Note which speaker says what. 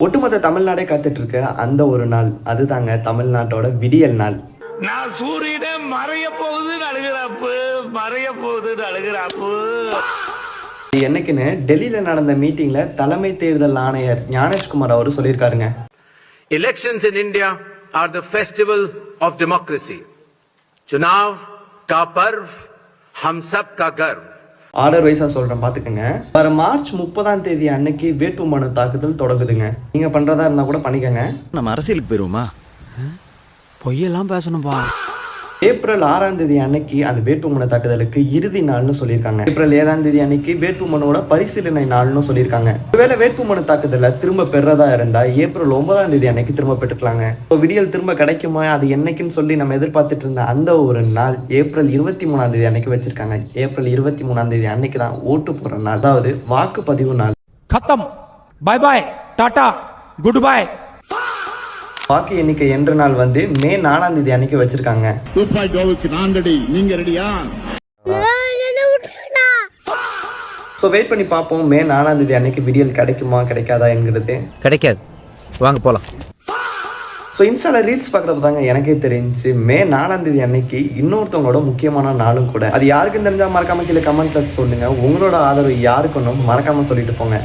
Speaker 1: ஒட்டுமொத்த தமிழ்நாடே காத்துட்டு இருக்க அந்த ஒரு நாள் அதுதாங்க தமிழ்நாட்டோட விடியல் நாள்.
Speaker 2: நான் சூரியனே மறைய போகுதுன்னு அழுகிறாப்பு.
Speaker 1: என்னைக்குன்னு டெல்லியில நடந்த மீட்டிங்ல தலைமை தேர்தல் ஆணையர் ஞானேஷ்குமார் அவரு சொல்லியிருக்காருங்க.
Speaker 3: Elections in India are the festival of democracy. Chunav ka parv hum sab ka garv.
Speaker 1: Order வைஸா சொல்றேன் பாத்துக்கங்க. வர மார்ச் 30 அன்னைக்கு வேட்புமனு தாக்குதல் தொடங்குதுங்க. நீங்க பண்றதா இருந்தா கூட பண்ணிக்கங்க.
Speaker 4: நம்ம அரசியலுக்கு போயிருவோமா? பொய்யெல்லாம் பேசணும்பா.
Speaker 1: ஏப்ரல் 6 அன்னைக்கு அந்த வேட்புமனு தாக்குதலுக்கு இறுதி நாள்னு சொல்லியிருக்காங்க. ஏப்ரல் 7 அன்னைக்கு வேட்புமனோட பரிசீலனை நாள்னு சொல்லியிருக்காங்க. ஒருவேளை வேட்புமனு தாக்குதல திரும்ப பெறதா இருந்தா ஏப்ரல் 9 அன்னைக்கு திரும்ப பெற்றுக்கலாங்க. விடியல் திரும்ப கிடைக்குமா அது என்னைக்குன்னு சொல்லி நம்ம எதிர்பார்த்துட்டு இருந்த அந்த ஒரு நாள் ஏப்ரல் 23 அன்னைக்கு வச்சிருக்காங்க. ஏப்ரல் 23 அன்னைக்கு தான் ஓட்டு போடுற நாள், அதாவது வாக்குப்பதிவு நாள்.
Speaker 5: खत्म, bye bye, tata, good bye.
Speaker 1: வாக்கு எண்ணிக்கை என்ற நாள் வந்து மே 4 அன்னைக்கு வச்சிருக்காங்க. ஸோ வெயிட் பண்ணி பார்ப்போம் மே 4 அன்னைக்கு விடியல் கிடைக்குமா கிடைக்காதா என்கிறது.
Speaker 6: கிடைக்காது, வாங்க போலாம்.
Speaker 1: ஸோ இன்ஸ்டால ரீல்ஸ் பார்க்குறது தாங்க எனக்கே தெரிஞ்சு மே 4 அன்னைக்கு இன்னொருத்தவங்களோட முக்கியமான நாளும் கூட. அது யாருக்குன்னு தெரிஞ்சால் மறக்காம கீழே கமெண்ட்ல சொல்லுங்க. உங்களோட ஆதரவு யாருக்குன்னு மறக்காம சொல்லிட்டு போங்க.